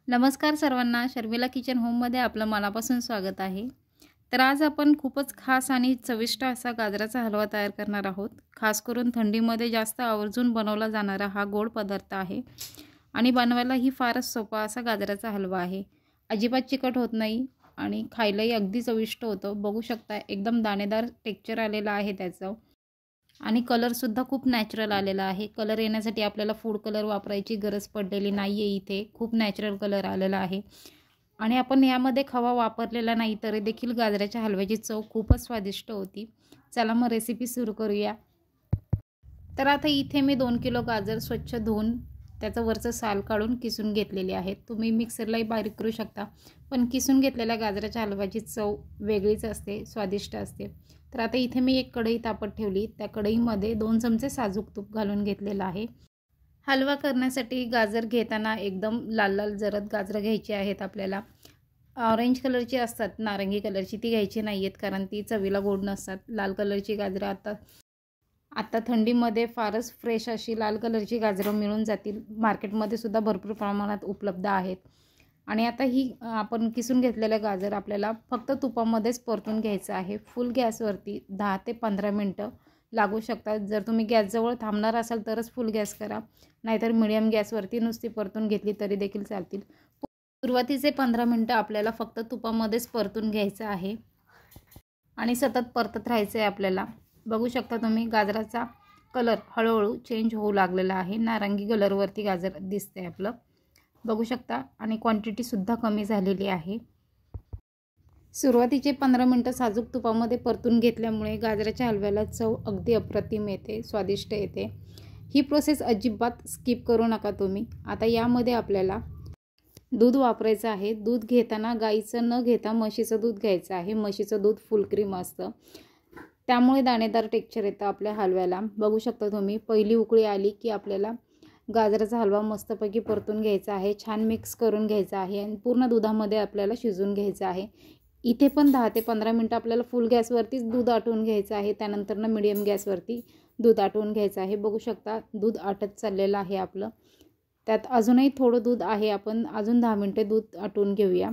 नमस्कार सर्वांना, शर्मिला किचन होममध्ये आपलं मनापासून स्वागत आहे। तर आज आपण खूपच खास आणि चविष्ट असा गाजराचा हलवा तयार करणार आहोत। खास करून थंडीमध्ये जास्त आवर्जून बनवला जाणारा हा गोड पदार्थ आहे आणि बनवायलाही फारच सोपा असा गाजराचा हलवा आहे। अजिबात चिकट होत नाही आणि खायलाही अगदी चविष्ट होतं। बघू शकता एकदम दाणेदार टेक्स्चर आलेला आहे त्याचं आणि कलरसुद्धा खूप नॅचरल आलेला आहे। कलर येण्यासाठी आपल्याला फूड कलर वापरायची गरज पडलेली नाही आहे। इथे खूप नॅचरल कलर आलेला आहे आणि आपण यामध्ये खवा वापरलेला नाही तरी देखील गाजराच्या हलव्याची चव खूपच स्वादिष्ट होती। चला मग रेसिपी सुरू करूया। तर आता इथे मी 2 किलो गाजर स्वच्छ धुवून त्याचं वरचं साल काढून किसून घेतलेली आहे। तुम्ही मिक्सरलाही बारीक करू शकता, पण किसून घेतलेल्या गाजराच्या हलव्याची चव वेगळीच असते, स्वादिष्ट असते। तर आता इथे मी एक कढई तापत ठेवली। त्या कढईमध्ये 2 चमचे साजूक तूप घालून घेतलेलं आहे। हलवा करण्यासाठी गाजर घेताना एकदम लाल लाल जरद गाजरं घ्यायची आहेत आपल्याला। ऑरेंज कलरची असतात, नारंगी कलरची ती घ्यायची नाही आहेत कारण ती चवीला गोड नसतात। लाल कलरची गाजरं आता थंडीमध्ये फारच फ्रेश अशी लाल कलरची गाजरं मिळून जातील। मार्केटमध्ये सुद्धा भरपूर प्रमाणात उपलब्ध आहेत। आणि आता ही आपण किसून घेतलेलं गाजर आपल्याला फक्त तुपामध्येच परतून घ्यायचं आहे। फुल गॅसवरती 10 ते 15 मिनटं लागू शकतात। जर तुम्ही गॅसजवळ थांबणार असाल तरच फुल गॅस करा, नाहीतर मीडियम गॅसवरती नुसती परतून घेतली तरी देखील चालतील। सुरुवातीचे 15 मिनटं आपल्याला फक्त तुपामध्येच परतून घ्यायचं आहे आणि सतत परतत राहायचं आहे आपल्याला। बघू शकता तुम्ही गाजराचा कलर हळूहळू चेंज होऊ लागलेला आहे। नारंगी कलरवरती गाजर दिसतंय आपलं, बघू शकता। आणि क्वांटिटीसुद्धा कमी झालेली आहे। सुरुवातीचे 15 मिनटं साजूक तुपामध्ये परतून घेतल्यामुळे गाजराच्या हलव्याला चव अगदी अप्रतिम येते, स्वादिष्ट येते। ही प्रोसेस अजिबात स्किप करू नका तुम्ही। आता यामध्ये आपल्याला दूध वापरायचं आहे। दूध घेताना गाईचं न घेता म्हशीचं दूध घ्यायचं आहे। म्हशीचं दूध फुल क्रीम असतं, त्यामुळे दाणेदार टेक्स्चर येतं आपल्या हलव्याला। बघू शकता तुम्ही पहिली उकळी आली की आपल्याला गाजराचा हलवा मस्तपैकी परतून घ्यायचा आहे, छान मिक्स करून घ्यायचा आहे आणि पूर्ण दुधामध्ये आपल्याला शिजवून घ्यायचं आहे। इथे पण 10 ते 15 मिनटं आपल्याला फुल गॅसवरतीच दूध आटवून घ्यायचं आहे, त्यानंतर मीडियम गॅसवरती दूध आटवून घ्यायचं आहे। बघू शकता दूध आटत चाललेलं आहे आपलं, त्यात अजूनही थोडं दूध आहे, आपण अजून 10 मिनटे दूध आटवून घेऊया।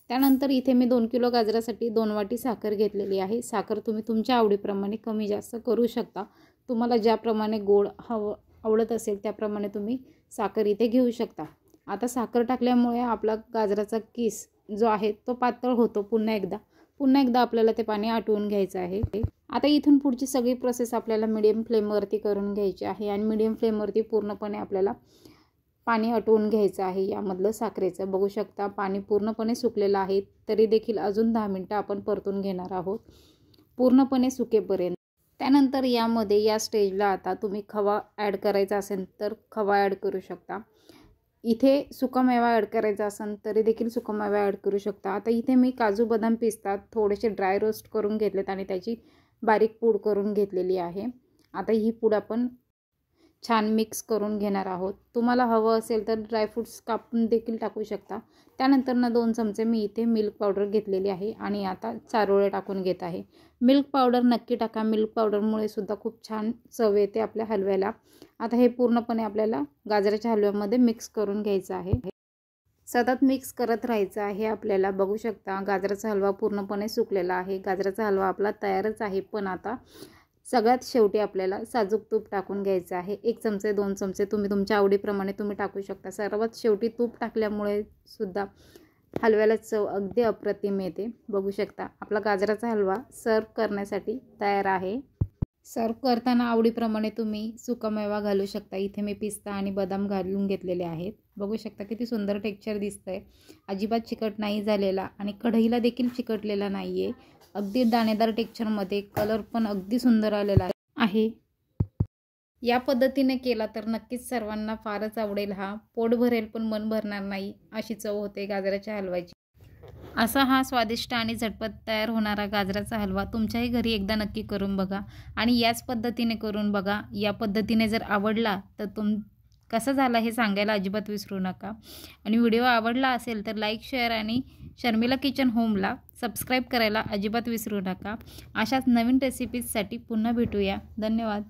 त्यानंतर इथे मी 2 किलो गाजरासाठी 2 वाटी साखर घेतलेली आहे। साखर तुम्ही तुमच्या आवडीप्रमाणे कमी जास्त करू शकता। तुम्हाला ज्याप्रमाणे गोड आवडत असेल त्याप्रमाणे तुम्ही साखर इथे घेऊ शकता। आता साखर टाकल्यामुळे आपला गाजराचा किस जो आहे तो पातळ होतो। पुन्हा एकदा आपल्याला ते पाणी आटवून घ्यायचं आहे। आता इथून पुढची सगळी प्रोसेस आपल्याला मीडियम फ्लेमवरती करून घ्यायची आहे आणि मीडियम फ्लेमवरती पूर्णपणे आपल्याला पाणी आटवून घ्यायचं आहे यामधलं साखरेचं। बघू शकता पाणी पूर्णपणे सुकलेलं आहे, तरी देखील अजून 10 मिनटं आपण परतून घेणार आहोत पूर्णपणे सुकेपर्यंत। त्यानंतर यामध्ये या स्टेजला आता तुम्ही खवा ॲड करायचा असेल तर खवा ॲड करू शकता। इथे सुकामेवा ॲड करायचा असेल तरी देखील सुकामेवा ॲड करू शकता। आता इथे मी काजू बदाम पिस्ता थोडेसे ड्राय रोस्ट करून घेतलेत आणि त्याची बारीक पूड करून घेतलेली आहे। आता ही पूड आपण छान मिक्स करून घेणार आहोत। तुम्हाला हवं असेल तर ड्रायफ्रूट्स कापून देखील टाकू शकता। त्यानंतर 2 चमचे मी इथे मिल्क पावडर घेतलेली आहे आणि आता चारोळे टाकून घेत आहे। मिल्क पावडर नक्की टाका, मिल्क पावडरमुळे सुद्धा खूप छान चव येते आपल्या हलव्याला। आता हे पूर्णपणे आपल्याला गाजराच्या हलव्यामध्ये मिक्स करून घ्यायचं आहे, सतत मिक्स करत राहायचं आहे आपल्याला। बघू शकता गाजराचा हलवा पूर्णपणे सुकलेला आहे। गाजराचा हलवा आपला तयारच आहे, पण आता सगळ्यात शेवटी आपल्याला साजूक तूप टाकून घ्यायचं आहे। 1 चमचे 2 चमचे तुम्ही तुमच्या आवडीप्रमाणे तुम्ही टाकू शकता। सर्वात शेवटी तूप टाकल्यामुळे सुद्धा हलव्याला चव अगदी अप्रतिम येते। बघू शकता आपला गाजराचा हलवा सर्व करण्यासाठी तयार आहे। सर्व करताना आवडीप्रमाणे तुम्ही सुकामेवा घालू शकता। इथे मी पिस्ता आणि बदाम घालून घेतलेले आहेत। बघू शकता किती सुंदर टेक्स्चर दिसतंय, अजिबात चिकट नाही झालेला आणि कढईला देखील चिकटलेला नाही आहे। अगदी दाणेदार टेक्स्चरमध्ये, कलर पण अगदी सुंदर आलेला आहे। या पद्धतीने केला तर नक्कीच सर्वांना फारच आवडेल। हा पोट भरेल पण मन भरणार नाही अशी चव होते गाजराच्या हलव्याची। असा हा स्वादिष्ट आणि झटपट तयार होणारा गाजराचा हलवा तुमच्याही घरी एकदा नक्की करून बघा आणि याच पद्धतीने करून बघा। या पद्धतीने जर आवडला तर कसा झाला हे सांगायला अजिबात विसरू नका आणि व्हिडिओ आवडला असेल तर लाईक, शेअर आणि शर्मिला किचन होमला सबस्क्राईब करायला अजिबात विसरू नका। अशाच नवीन रेसिपीजसाठी पुन्हा भेटूया। धन्यवाद।